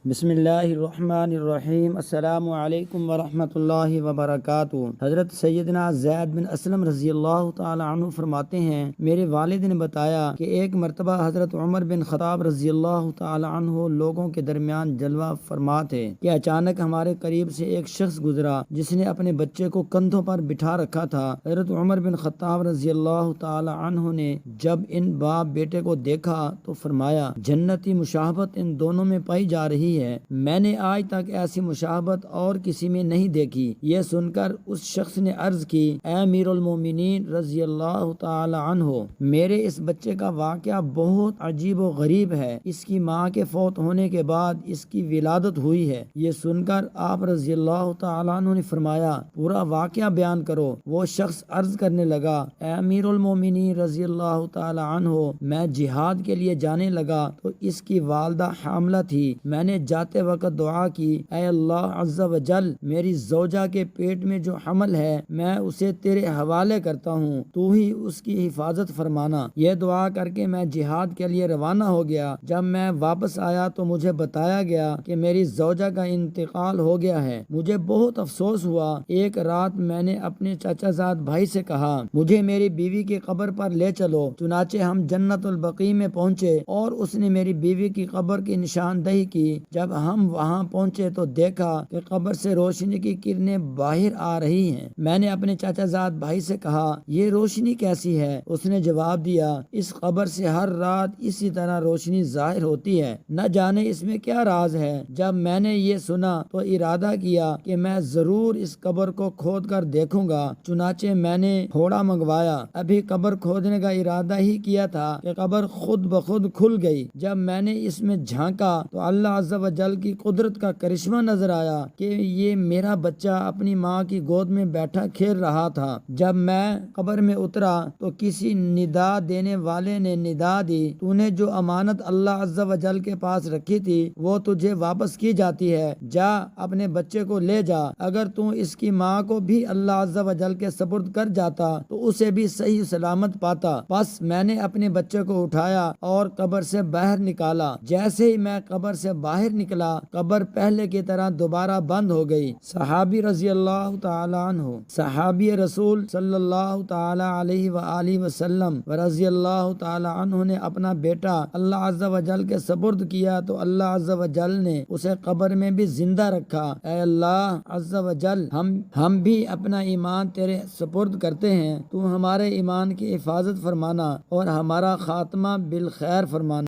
بسم اللہ الرحمن الرحیم۔ السلام علیکم ورحمۃ اللہ وبرکاتہ۔ حضرت سیدنا زید بن اسلم رضی اللہ تعالی عنہ فرماتے ہیں، میرے والد نے بتایا کہ ایک مرتبہ حضرت عمر بن خطاب رضی اللہ تعالی عنہ لوگوں کے درمیان جلوہ فرما تھے کہ اچانک ہمارے قریب سے ایک شخص گزرا جس نے اپنے بچے کو کندھوں پر بٹھا رکھا تھا۔ حضرت عمر بن خطاب رضی اللہ تعالی عنہ نے جب ان باپ بیٹے کو دیکھا تو فرمایا، جنتی مشابہت ان دونوں میں پائی جا رہی ہے، میں نے آج تک ایسی مشابہت اور کسی میں نہیں دیکھی۔ یہ سن کر اس شخص نے عرض کی، اے امیر المومنین رضی اللہ تعالی عنہ، میرے اس بچے کا واقعہ بہت عجیب و غریب ہے، اس کی ماں کے فوت ہونے کے بعد اس کی ولادت ہوئی ہے۔ یہ سن کر آپ رضی اللہ تعالی عنہ نے فرمایا، پورا واقعہ بیان کرو۔ وہ شخص عرض کرنے لگا، اے امیر المومنین رضی اللہ تعالی عنہ، میں جہاد کے لیے جانے لگا تو اس کی والدہ حاملہ تھی، میں نے جاتے وقت دعا کی، اے اللہ عز و جل، میری زوجہ کے پیٹ میں جو حمل ہے میں اسے تیرے حوالے کرتا ہوں، تو ہی اس کی حفاظت فرمانا۔ یہ دعا کر کے میں جہاد کے لیے روانہ ہو گیا۔ جب میں واپس آیا تو مجھے بتایا گیا کہ میری زوجہ کا انتقال ہو گیا ہے۔ مجھے بہت افسوس ہوا۔ ایک رات میں نے اپنے چچا زاد بھائی سے کہا، مجھے میری بیوی کی قبر پر لے چلو۔ چنانچہ ہم جنت البقیع میں پہنچے اور اس نے میری بیوی کی قبر کی نشاندہی کی۔ جب ہم وہاں پہنچے تو دیکھا کہ قبر سے روشنی کی کرنیں باہر آ رہی ہیں۔ میں نے اپنے چچا زاد بھائی سے کہا، یہ روشنی کیسی ہے؟ اس نے جواب دیا، اس قبر سے ہر رات اسی طرح روشنی ظاہر ہوتی ہے، نہ جانے اس میں کیا راز ہے۔ جب میں نے یہ سنا تو ارادہ کیا کہ میں ضرور اس قبر کو کھود کر دیکھوں گا۔ چنانچہ میں نے پھوڑا منگوایا۔ ابھی قبر کھودنے کا ارادہ ہی کیا تھا کہ قبر خود بخود کھل گئی۔ جب میں نے اس میں جھانکا تو اللہ عز و جل کی قدرت کا کرشمہ نظر آیا کہ یہ میرا بچہ اپنی ماں کی گود میں بیٹھا کھیل رہا تھا۔ جب میں قبر میں اترا تو کسی ندا دینے والے نے ندا دی، تو نے جو امانت اللہ عز و جل کے پاس رکھی تھی وہ تجھے واپس کی جاتی ہے، جا اپنے بچے کو لے جا۔ اگر تو اس کی ماں کو بھی اللہ عز و جل کے سپرد کر جاتا تو اسے بھی صحیح سلامت پاتا۔ بس میں نے اپنے بچے کو اٹھایا اور قبر سے باہر نکالا۔ جیسے ہی میں قبر سے باہر نکلا، قبر پہلے کی طرح دوبارہ بند ہو گئی۔ صحابی رضی اللہ تعالی عنہ، صحابی رسول صلی اللہ تعالی علیہ وآلہ وسلم رضی اللہ تعالی عنہ نے اپنا بیٹا اللہ عز و جل کے سپرد کیا تو اللہ عز و جل نے اسے قبر میں بھی زندہ رکھا۔ اے اللہ عز و جل، ہم بھی اپنا ایمان تیرے سپرد کرتے ہیں، تو ہمارے ایمان کی حفاظت فرمانا اور ہمارا خاتمہ بالخیر فرمانا۔